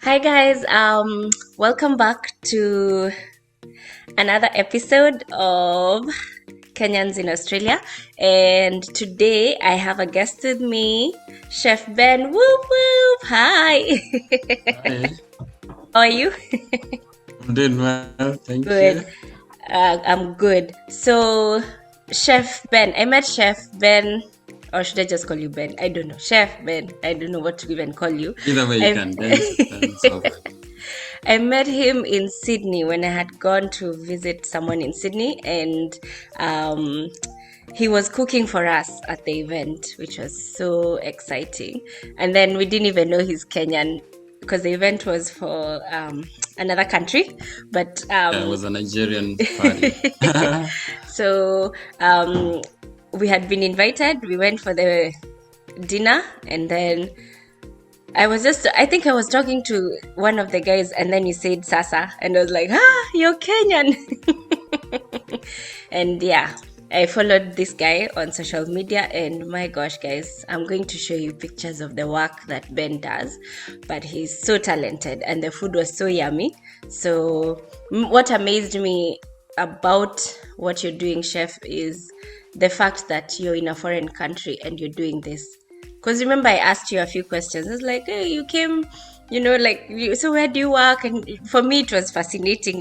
Hi guys, welcome back to another episode of Kenyans in Australia. And today I have a guest with me, Chef Ben. Whoop whoop! Hi. Hi, How are you? I'm doing well, thank you. Good. I'm good. So, Chef Ben, I met Chef Ben, or should I just call you Ben? I don't know. Chef Ben. I don't know what to even call you. Either way you I can dance and so I met him in Sydney when I had gone to visit someone in Sydney, and um, he was cooking for us at the event, which was so exciting. And then we didn't even know he's Kenyan because the event was for another country. But yeah, it was a Nigerian party. so we had been invited. We went for the dinner, and then I think I was talking to one of the guys, and then he said Sasa, and I was like, you're Kenyan. And yeah, I followed this guy on social media, and my gosh, guys, I'm going to show you pictures of the work that Ben does. But he's so talented, and the food was so yummy. So, what amazed me about what you're doing, Chef, is the fact that you're in a foreign country and you're doing this. Because remember, I asked you a few questions. It's like, hey, you came, so where do you work? And for me, it was fascinating.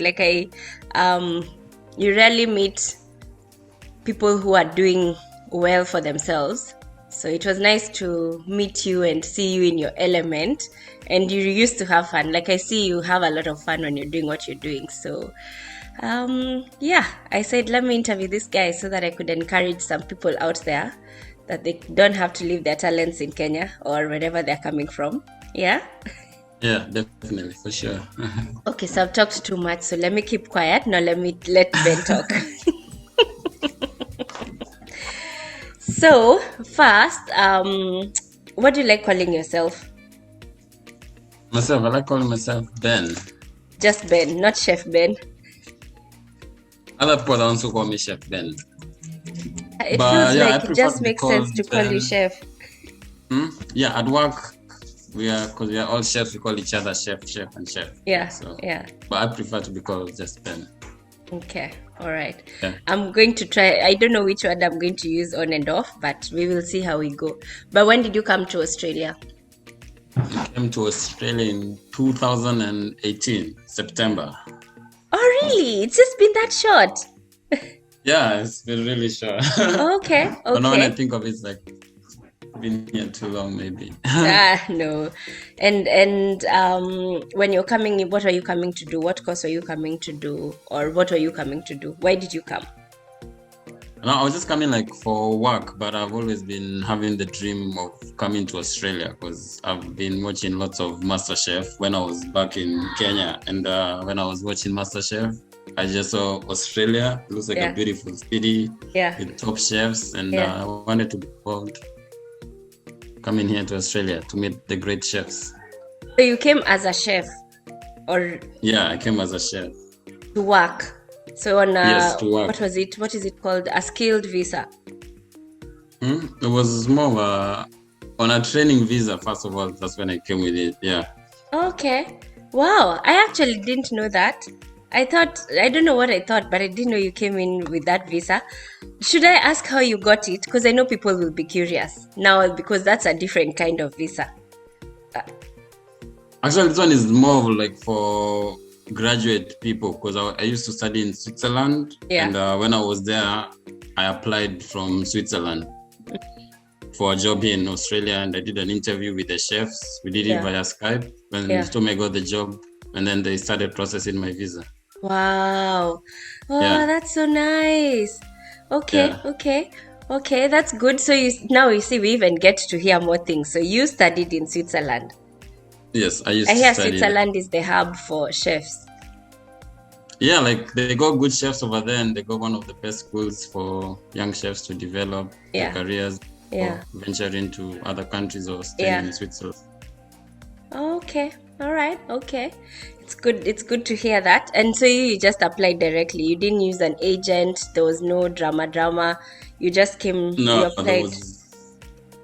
You rarely meet people who are doing well for themselves. So it was nice to meet you and see you in your element. And you used to have fun. Like I see you have a lot of fun when you're doing what you're doing. So yeah, I said, let me interview this guy so that I could encourage some people out there that they don't have to leave their talents in Kenya or wherever they're coming from. Yeah? Yeah, definitely, for sure. Okay, so I've talked too much, so let me keep quiet. Now let Ben talk. So, first, what do you like calling yourself? Myself, I like calling myself Ben. Just Ben, not Chef Ben. Other people also call me Chef Ben. It But feels yeah, I like it prefer just to be makes sense called to call you Ben. Chef. Yeah, at work, because we are all chefs, we call each other chef, and chef. Yeah, So, yeah. but I prefer to be called just Ben. Okay, all right. Yeah. I'm going to try. I don't know which word I'm going to use on and off, but we will see how we go. But when did you come to Australia? I came to Australia in 2018, September. Oh, really? It's just been that short. Yeah, it's been really short. Okay, But now when I okay. think of it, it's like been here too long, maybe. No. And when you're coming, what are you coming to do? What course are you coming to do? Or what are you coming to do? Why did you come? No, I was just coming like for work, but I've always been having the dream of coming to Australia because I've been watching lots of MasterChef when I was back in Kenya. And when I was watching MasterChef, I just saw Australia. It looks like Yeah, a beautiful city yeah, with top chefs. And yeah. I wanted to be involved coming here to Australia to meet the great chefs. So you came as a chef or Yeah, I came as a chef. to work? So on Yes, to work. what was it? What is it called? A skilled visa. It was more of on a training visa, first of all. That's when I came with it. Yeah. Okay. Wow. I actually didn't know that. I don't know what I thought, but I didn't know you came in with that visa. Should I ask how you got it? Because I know people will be curious now because that's a different kind of visa. Actually, this one is more of like for graduate people because I used to study in Switzerland. Yeah. And when I was there, I applied from Switzerland for a job here in Australia. And I did an interview with the chefs. We did it via Skype. When Yeah. they told me I got the job. And then they started processing my visa. Wow. Oh, Yeah. that's so nice. Okay, Yeah. okay, that's good. So now you see we even get to hear more things. So you studied in Switzerland. Yes, I used I to hear study there. Switzerland is the hub for chefs. Yeah, like they got good chefs over there, and they got one of the best schools for young chefs to develop their careers or venture into other countries or staying in Switzerland. Okay, all right, okay. It's good to hear that. And so you just applied directly. You didn't use an agent. There was no drama. You just came, you No, applied.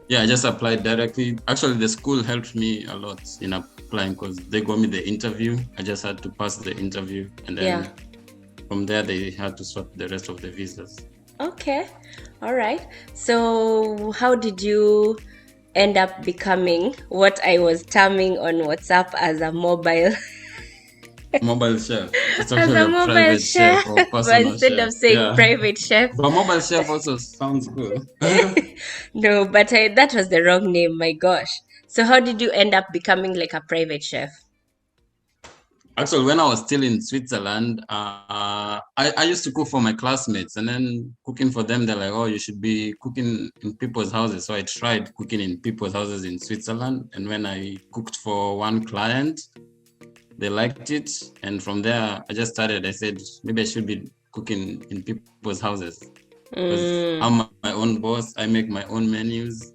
Yeah, I just applied directly. Actually, the school helped me a lot in applying because they got me the interview. I just had to pass the interview, and then from there they had to sort the rest of the visas. Okay. All right. So how did you end up becoming what I was terming on WhatsApp as a mobile Mobile chef. It's as actually a a mobile private chef chef, or but personal instead chef. of saying Yeah. private chef. But mobile chef also sounds cool. No, but that was the wrong name. My gosh. So how did you end up becoming like a private chef? Actually, when I was still in Switzerland, I used to cook for my classmates, and then cooking for them, they're like, "Oh, you should be cooking in people's houses." So I tried cooking in people's houses in Switzerland, and when I cooked for one client, they liked it, and from there, I just started. I said maybe I should be cooking in people's houses because I'm my own boss. I make my own menus,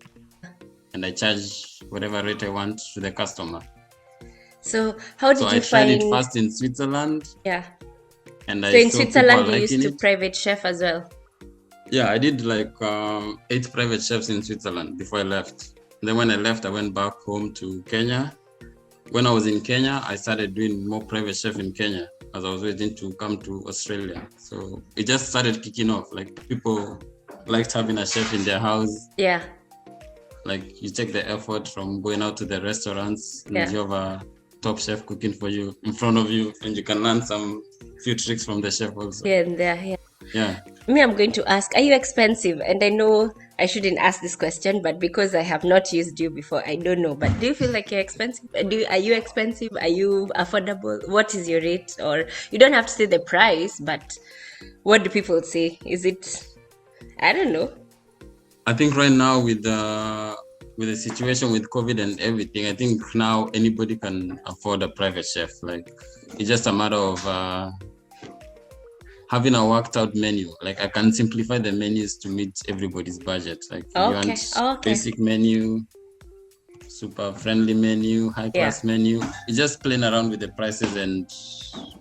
and I charge whatever rate I want to the customer. So how did I you tried find it first in Switzerland. Yeah. And So I in saw people Switzerland you liking used to it. private chef as well? Yeah, I did like 8 private chefs in Switzerland before I left. And then when I left, I went back home to Kenya. When I was in Kenya, I started doing more private chef in Kenya as I was waiting to come to Australia. So it just started kicking off. Like people liked having a chef in their house. Yeah. Like you take the effort from going out to the restaurants and you have a top chef cooking for you in front of you, and you can learn some few tricks from the chef also. Here and there, yeah. Yeah. Me, I'm going to ask, are you expensive? And I know I shouldn't ask this question, but because I have not used you before, I don't know. But do you feel like you're expensive? Are you expensive? Are you affordable? What is your rate? Or you don't have to say the price, but what do people say? Is it, I don't know. I think right now with the situation with COVID and everything, I think now anybody can afford a private chef. Like it's just a matter of having a worked out menu. Like I can simplify the menus to meet everybody's budget. Like you want basic menu, super friendly menu, high class menu. It's just playing around with the prices and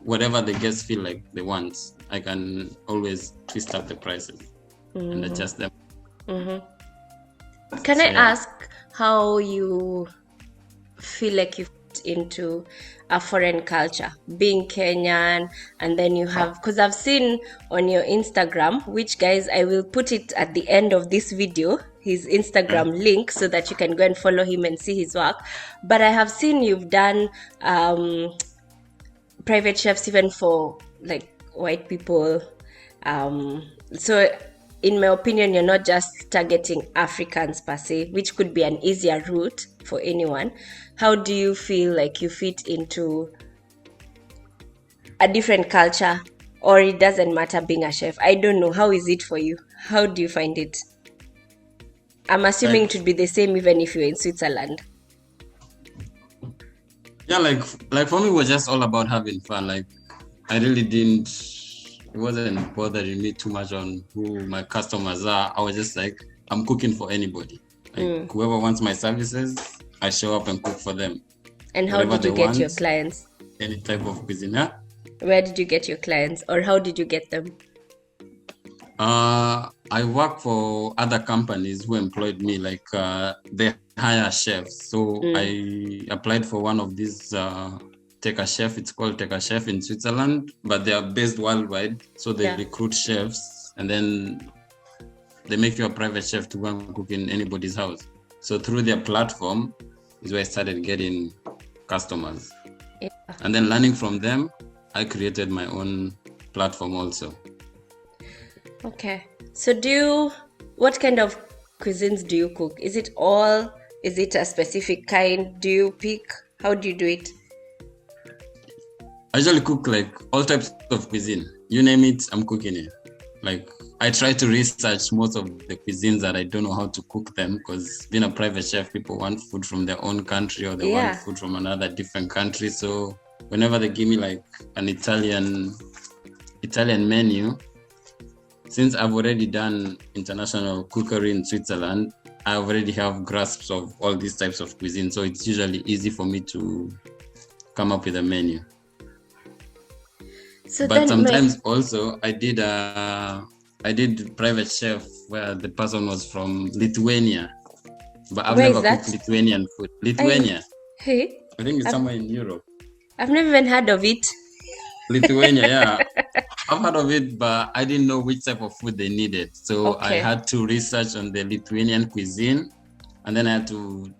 whatever the guests feel like they want. I can always twist up the prices and adjust them. Can I ask how you feel like you fit into a foreign culture, being Kenyan, and then you have, because I've seen on your Instagram, which guys, I will put it at the end of this video, his Instagram link, so that you can go and follow him and see his work. But I have seen you've done private chefs even for like white people. So in my opinion, you're not just targeting Africans per se, which could be an easier route for anyone. How do you feel like you fit into a different culture, or it doesn't matter being a chef? I don't know. How is it for you? How do you find it? I'm assuming it would be the same even if you're in Switzerland. Yeah, like for me, it was just all about having fun. Like I really didn't. It wasn't bothering me too much on who my customers are. I was just like, I'm cooking for anybody. Like whoever wants my services, I show up and cook for them. And how did you get your clients? Any type of cuisine, yeah? Where did you get your clients, or how did you get them? I work for other companies who employed me, like they hire chefs. So I applied for one of these Take a Chef. It's called Take a Chef in Switzerland, but they are based worldwide. So they recruit chefs and then they make you a private chef to go and cook in anybody's house. So through their platform is where I started getting customers. Yeah. And then learning from them, I created my own platform also. Okay. So what kind of cuisines do you cook? Is it a specific kind? Do you pick? How do you do it? I usually cook like all types of cuisine. You name it, I'm cooking it. Like I try to research most of the cuisines that I don't know how to cook them, because being a private chef, people want food from their own country or they want food from another different country. So whenever they give me like an Italian menu, since I've already done international cookery in Switzerland, I already have grasps of all these types of cuisine. So it's usually easy for me to come up with a menu. But sometimes also I did private chef where the person was from Lithuania, but I've Where never is that? cooked Lithuanian food. I Lithuania. hey, I think it's I've, somewhere in Europe. I've never even heard of it. Lithuania, yeah. I've heard of it, but I didn't know which type of food they needed. So I Okay. had to research on the Lithuanian cuisine, and then I had to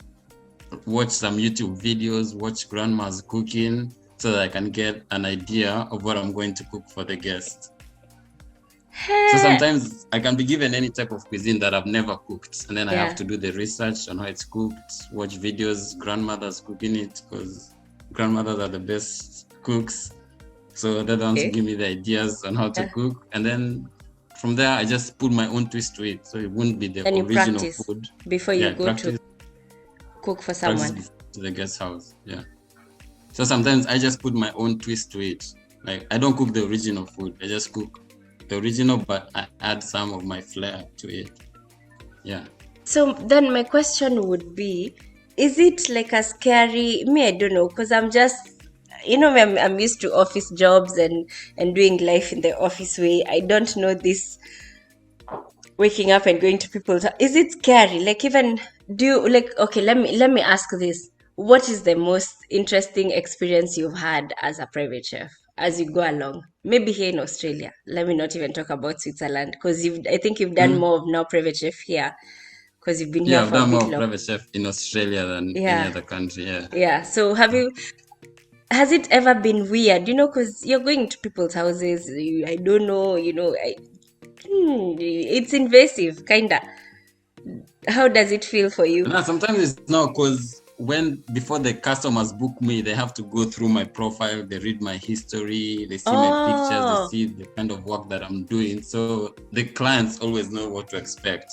watch some YouTube videos, watch grandma's cooking, so that I can get an idea of what I'm going to cook for the guest. So sometimes I can be given any type of cuisine that I've never cooked, and then I have to do the research on how it's cooked, watch videos, grandmothers cooking it, because grandmothers are the best cooks. So they're the ones to give me the ideas on how to cook, and then from there I just put my own twist to it, so it wouldn't be the original food. Before you go to cook for someone. To the guest house, yeah. So sometimes I just put my own twist to it. Like I don't cook the original food. I just cook the original, but I add some of my flair to it. Yeah. So then my question would be, is it like a scary, I don't know, because I'm just, I'm used to office jobs and doing life in the office way. I don't know this waking up and going to people's. Is it scary? Like even okay, let me ask this. What is the most interesting experience you've had as a private chef as you go along? Maybe here in Australia. Let me not even talk about Switzerland, because I think you've done more of now private chef here, because you've been here I've for a done bit more long. private chef in Australia than any other country. Yeah. So has it ever been weird? Because you're going to people's houses. I don't know. It's invasive, kinda. How does it feel for you? No, sometimes it's not, because before the customers book me, they have to go through my profile, they read my history, they see my pictures, they see the kind of work that I'm doing. So the clients always know what to expect.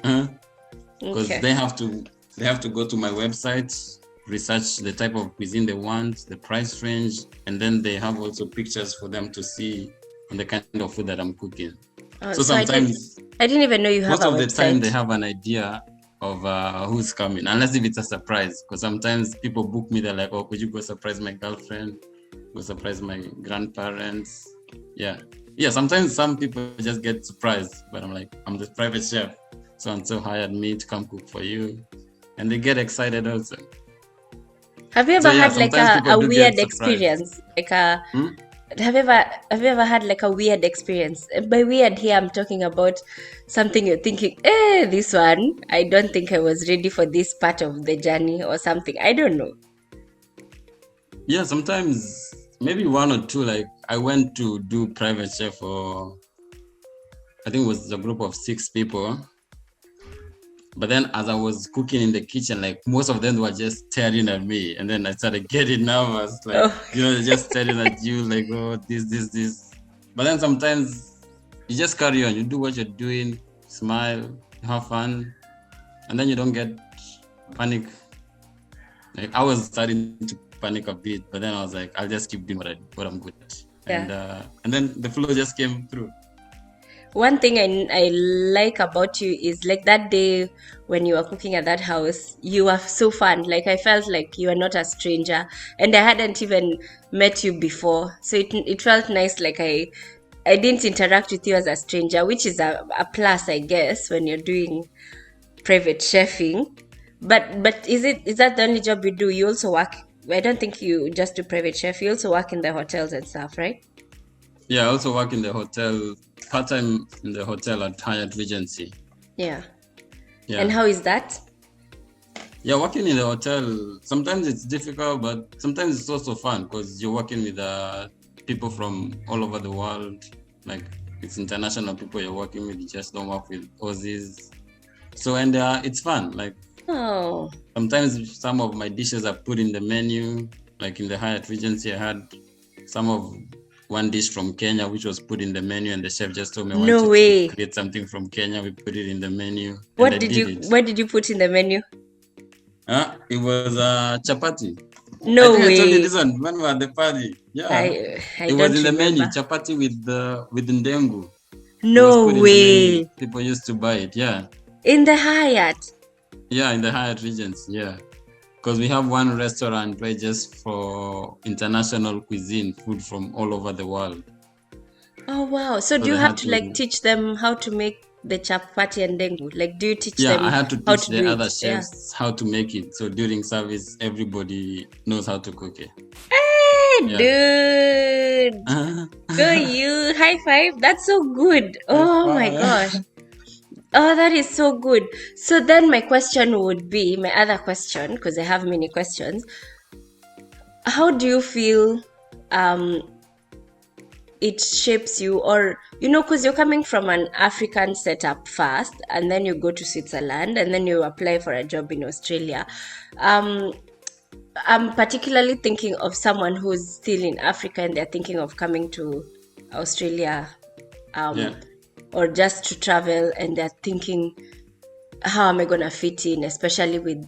Because they have to go to my website, research the type of cuisine they want, the price range, and then they have also pictures for them to see on the kind of food that I'm cooking. So sometimes I didn't even know you have most of the time they have an idea of who's coming, unless if it's a surprise. Because sometimes people book me, they're like, "Oh, could you go surprise my girlfriend? Go surprise my grandparents?" Yeah. Sometimes some people just get surprised, but I'm like, I'm the private chef, so and so hired me to come cook for you, and they get excited also. Have you ever had like a weird experience, like a? Have you ever had like a weird experience? By weird here, I'm talking about something you're thinking, this one, I don't think I was ready for this part of the journey or something. I don't know. Yeah, sometimes maybe one or two. Like I went to do private chef for, I think it was a group of 6 people. But then as I was cooking in the kitchen, like most of them were just staring at me. And then I started getting nervous, like, just staring at you, like, oh, this. But then sometimes you just carry on. You do what you're doing, smile, have fun. And then you don't get panic. Like I was starting to panic a bit, but then I was like, I'll just keep doing what I'm good at. And then the flow just came through. One thing I like about you is like that day when you were cooking at that house, you were so fun. Like I felt like you were not a stranger, and I hadn't even met you before, so it felt nice. Like I didn't interact with you as a stranger, which is a plus, I guess, when you're doing private chefing. But is that the only job you do? You also work. I don't think you just do private chef. You also work in the hotels and stuff, right? Yeah, I also work in the hotel, part-time in the hotel at Hyatt Regency. Yeah. And how is that? Yeah, working in the hotel, sometimes it's difficult, but sometimes it's also fun, because you're working with people from all over the world. Like it's international people you're working with. You just don't work with Aussies. So, and it's fun. Like sometimes some of my dishes are put in the menu. Like in the Hyatt Regency, I had one dish from Kenya, which was put in the menu, and the chef just told me, I want you to create something from Kenya. We put it in the menu. What did you put in the menu? It was chapati. No way. I told you this one when we were at the party. Yeah. It was in the menu, chapati with ndengu. No way. People used to buy it, yeah. In the Hyatt? Yeah, in the Hyatt Regency, yeah. Because we have one restaurant where just for international cuisine, food from all over the world. Oh wow! So do you have to like teach them how to make the chapati and dengu? Like, do you teach Yeah, them I had to how teach to the do other it? Yeah. chefs how to make it. So during service, everybody knows how to cook it. Hey, Yeah. dude. Go you. High five. That's so good. Oh my gosh. Oh, that is so good. So then my question would be, my other question, because I have many questions. How do you feel it shapes you, or because you're coming from an African setup first, and then you go to Switzerland, and then you apply for a job in Australia. I'm particularly thinking of someone who's still in Africa and they're thinking of coming to Australia, or just to travel, and they're thinking, how am I gonna fit in, especially with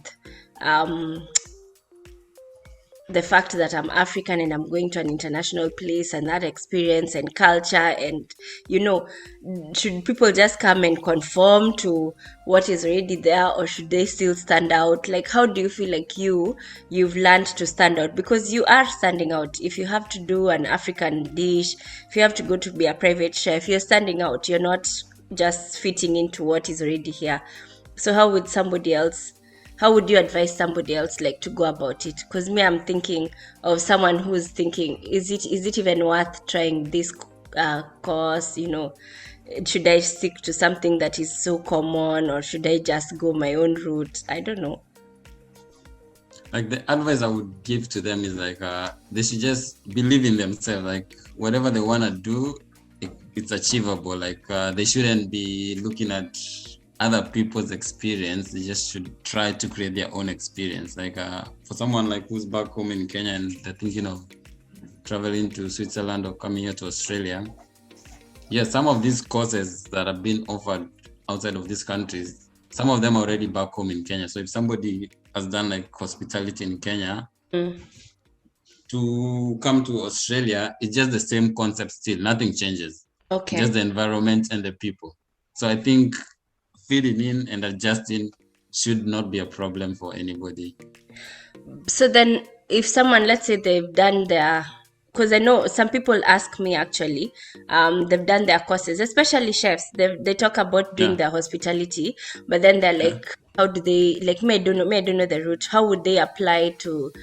the fact that I'm African and I'm going to an international place, and that experience and culture, and should people just come and conform to what is already there, or should they still stand out? Like, how do you feel like you've learned to stand out? Because you are standing out. If you have to do an African dish, if you have to go to be a private chef, you're standing out. You're not just fitting into what is already here. So how would you advise somebody else, like, to go about it? Because me, I'm thinking of someone who's thinking, is it even worth trying this course? Should I stick to something that is so common, or should I just go my own route? I don't know. Like, the advice I would give to them is like, they should just believe in themselves. Like, whatever they want to do, it's achievable. Like, they shouldn't be looking at other people's experience. They just should try to create their own experience. Like, for someone like who's back home in Kenya and they're thinking of traveling to Switzerland or coming here to Australia, some of these courses that have been offered outside of these countries, some of them are already back home in Kenya. So if somebody has done like hospitality in Kenya, to come to Australia, it's just the same concept still. Nothing changes. Okay. Just the environment and the people. So I think fitting in and adjusting should not be a problem for anybody. So then, if someone, let's say they've done their, because I know some people ask me actually, they've done their courses, especially chefs. They talk about doing their hospitality, but then they're like, how do they, like, me I don't know the route. How would they apply to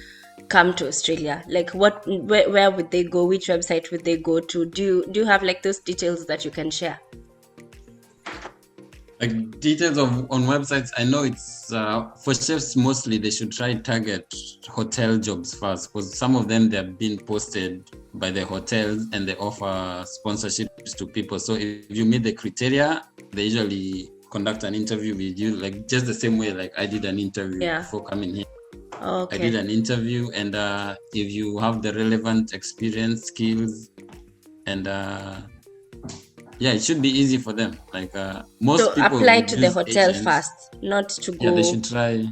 come to Australia? Like, where would they go? Which website would they go to? Do you have like those details that you can share? Like, details on websites, I know it's for chefs mostly. They should try target hotel jobs first, because some of them, they're being posted by the hotels and they offer sponsorships to people. So if you meet the criteria, they usually conduct an interview with you, like just the same way like I did an interview before coming here. Okay. I did an interview, and if you have the relevant experience, skills, and it should be easy for them. Like, most people apply to the hotel agents first, not to go. Yeah, they should try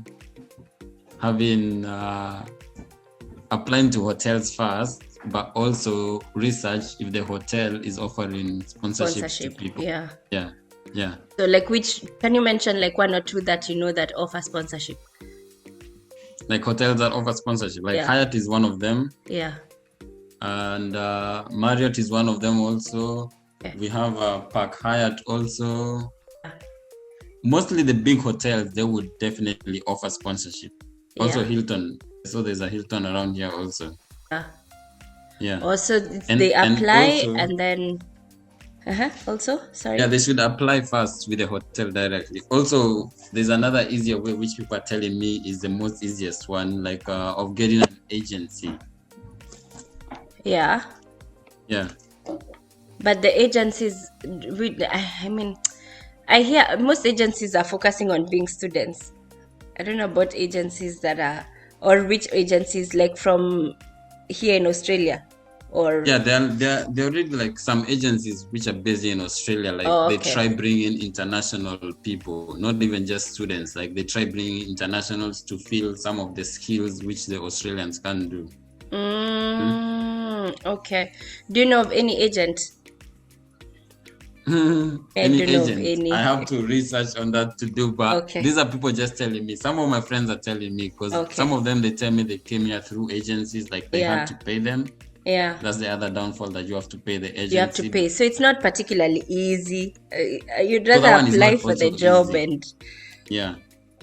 having applying to hotels first, but also research if the hotel is offering sponsorship to people. Yeah. So, like, can you mention like one or two that you know that offer sponsorship? Like hotels that offer sponsorship, like Hyatt is one of them. Yeah. And Marriott is one of them also. We have Park Hyatt also. Mostly the big hotels, they would definitely offer sponsorship. Also Hilton. So there's a Hilton around here also. Yeah. Also, they apply and then... Also, sorry. Yeah, they should apply first with the hotel directly. Also, there's another easier way, which people are telling me is the most easiest one, like of getting an agency. Yeah. But the agencies, I mean, I hear most agencies are focusing on being students. I don't know about agencies that are, or which agencies, like from here in Australia. Or there are already like some agencies which are based in Australia. Like they try bringing international people, not even just students. Like they try bringing internationals to fill some of the skills which the Australians can't do. Okay. Do you know of any agent? Any agent? I have to research on that to do, but these are people just telling me. Some of my friends are telling me, because some of them, they tell me they came here through agencies, like they had to pay them. Yeah. That's the other downfall, that you have to pay the agency. You have to pay. So it's not particularly easy. You'd So that rather one is apply not for the also job easy. and Yeah.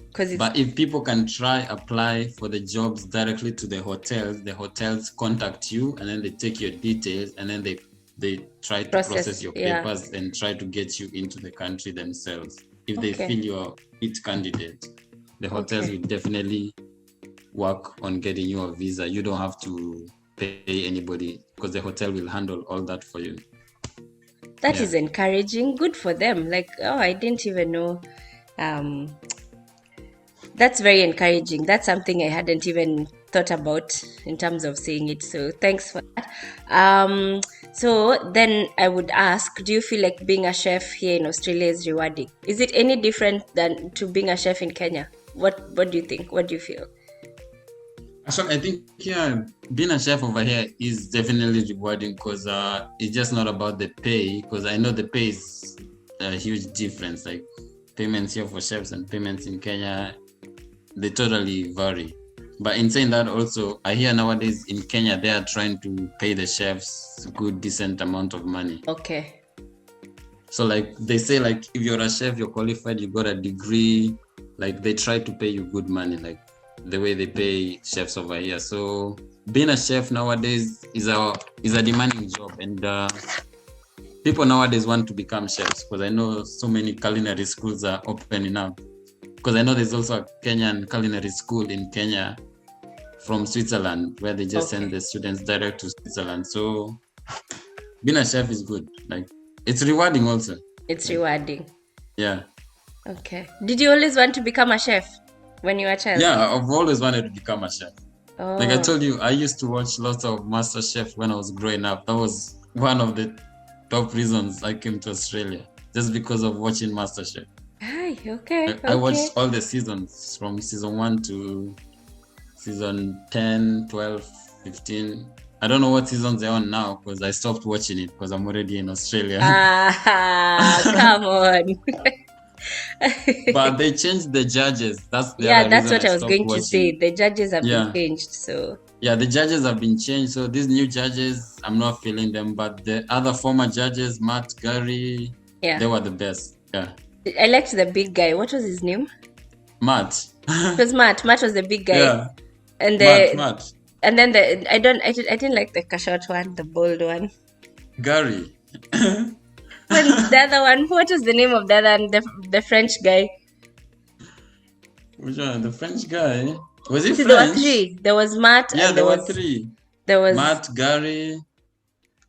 because But if people can apply for the jobs directly to the hotels contact you, and then they take your details, and then they try to process your papers and try to get you into the country themselves. If they feel you're a fit candidate, the hotels will definitely work on getting you a visa. You don't have to pay anybody, because the hotel will handle all that for you. That is encouraging. Good for them. Like, oh, I didn't even know. That's very encouraging. That's something I hadn't even thought about in terms of saying it. So thanks for that. So then I would ask, do you feel like being a chef here in Australia is rewarding? Is it any different than to being a chef in Kenya? What do you think? What do you feel? So I think, being a chef over here is definitely rewarding, because it's just not about the pay, because I know the pay is a huge difference. Like, payments here for chefs and payments in Kenya, they totally vary. But in saying that, also, I hear nowadays in Kenya, they are trying to pay the chefs a good, decent amount of money. Okay. So, like, they say, like, if you're a chef, you're qualified, you got a degree, like, they try to pay you good money, like the way they pay chefs over here. So being a chef nowadays is a demanding job, and people nowadays want to become chefs, because I know so many culinary schools are opening up. Because I know there's also a Kenyan culinary school in Kenya from Switzerland, where they just send the students direct to Switzerland. So being a chef is good. Like, it's rewarding also. It's rewarding. Yeah. Okay. Did you always want to become a chef when you were a child? Yeah, I've always wanted to become a chef. Oh. Like I told you, I used to watch lots of MasterChef when I was growing up. That was one of the top reasons I came to Australia, just because of watching MasterChef. Hi, okay. I watched all the seasons, from season 1 to season 10, 12, 15. I don't know what seasons they're on now, because I stopped watching it because I'm already in Australia. Come on. But they changed the judges. That's what I was going to say. The judges have been changed. So the judges have been changed. So these new judges, I'm not feeling them. But the other former judges, Matt, Gary, they were the best. Yeah. I liked the big guy. What was his name? Matt. It was Matt. Matt was the big guy. Yeah. And Matt. And then I didn't like the short one, the bold one. Gary. When the other one, what was the name of the other one? The French guy. Which one? The French guy? Was he French? There were 3. There was Matt. Yeah, there were 3. There was Matt, Gary.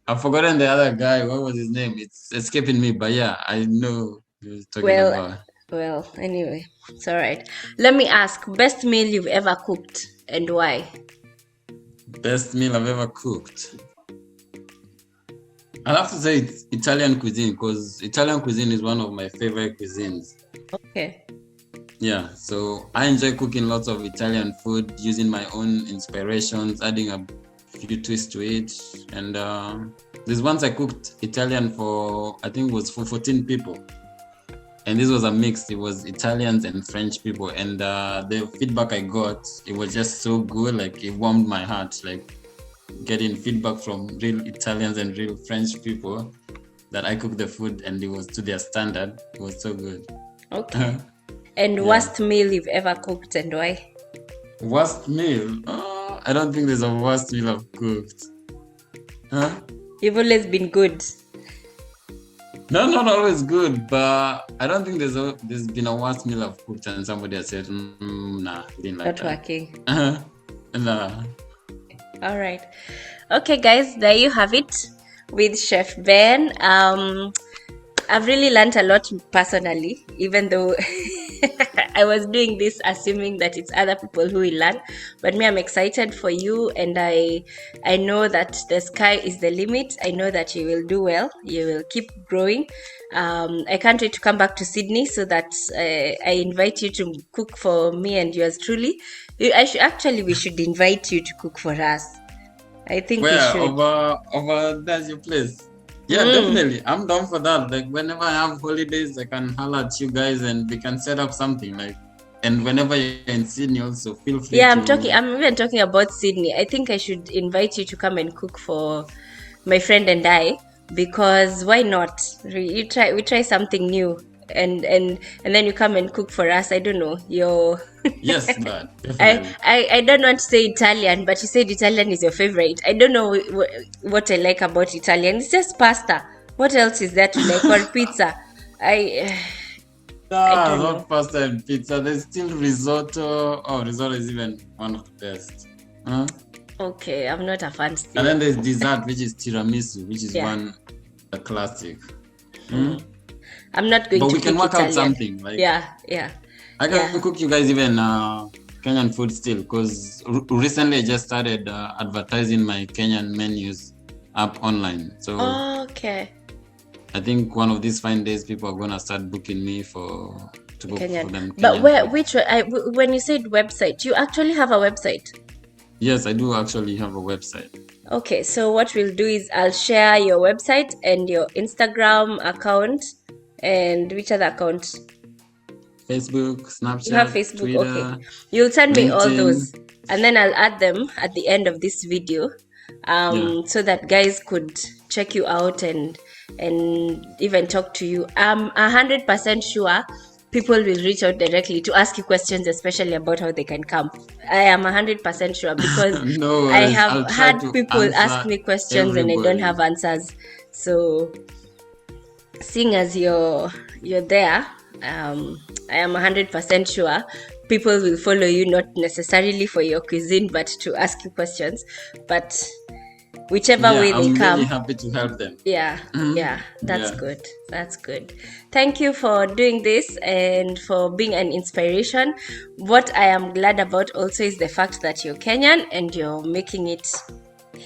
I've forgotten the other guy. What was his name? It's escaping me. But yeah, I know you're talking about. Well, anyway, it's all right. Let me ask, best meal you've ever cooked and why? Best meal I've ever cooked. I'll have to say it's Italian cuisine, because Italian cuisine is one of my favorite cuisines. Okay. Yeah, so I enjoy cooking lots of Italian food, using my own inspirations, adding a few twists to it. And this once I cooked Italian for, I think it was for 14 people. And this was a mix. It was Italians and French people. And the feedback I got, it was just so good. Like, it warmed my heart. Like, getting feedback from real Italians and real French people that I cooked the food and it was to their standard. It was so good. Okay. And worst meal you've ever cooked and why? Worst meal? I don't think there's a worst meal I've cooked. You've always been good. No, not always good, but I don't think there's been a worst meal I've cooked and somebody has said, nah, didn't like not that. Working. Nah. All right. Okay, guys, there you have it with Chef Ben. I've really learned a lot personally, even though I was doing this assuming that it's other people who will learn. But me, I'm excited for you, and I know that the sky is the limit. I know that you will do well. You will keep growing. I can't wait to come back to Sydney so that I invite you to cook for me and yours truly. We should invite you to cook for us. I think we should. Over that's your place. Yeah, definitely. I'm down for that. Like, whenever I have holidays, I can holler at you guys and we can set up something. Like, And whenever you're in Sydney, also feel free Yeah, to. I'm even talking about Sydney. I think I should invite you to come and cook for my friend and I, because why not? We try something new, and then you come and cook for us. I don't know. Yes, but definitely. I don't want to say Italian, but you said Italian is your favorite. I don't know what I like about Italian. It's just pasta. What else is there to like? Or pizza? I I Ah, don't know. not pasta and pizza. There's still risotto. Oh, risotto is even one of the best. Huh? Okay, I'm not a fan still. And then there's dessert, which is tiramisu, which is Yeah. a classic. I'm not going But to we can cook work out Italian. something. Like Yeah. I can cook you guys even Kenyan food still, because recently I just started advertising my Kenyan menus up online. So Okay. I think one of these fine days, people are gonna start booking me to cook Kenyan. for them. But Kenyan food. when you said website, you actually have a website? Yes, I do actually have a website. Okay, so what we'll do is I'll share your website and your Instagram account, and which other account? Facebook, Snapchat, You have Facebook, Twitter, okay. You'll send me all LinkedIn. those, and then I'll add them at the end of this video, so that guys could check you out and even talk to you. I'm 100% sure people will reach out directly to ask you questions, especially about how they can come. I am 100% sure, because No I worries. I'll have try had to people ask answer me questions and I don't everybody. have answers. So seeing as you're there, I am 100% sure people will follow you, not necessarily for your cuisine, but to ask you questions. But whichever way they I'm come, really happy to help them. that's good. That's good. Thank you for doing this and for being an inspiration. What I am glad about also is the fact that you're Kenyan and you're making it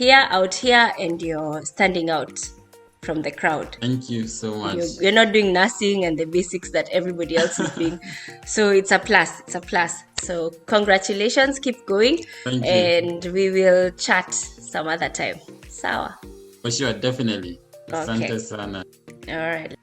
out here, and you're standing out from the crowd. Thank you so much. You're not doing nursing and the basics that everybody else is doing. So it's a plus. It's a plus. So congratulations. Keep going. Thank you. And we will chat some other time. Sawa. For sure, definitely. Okay. Asante sana. All right.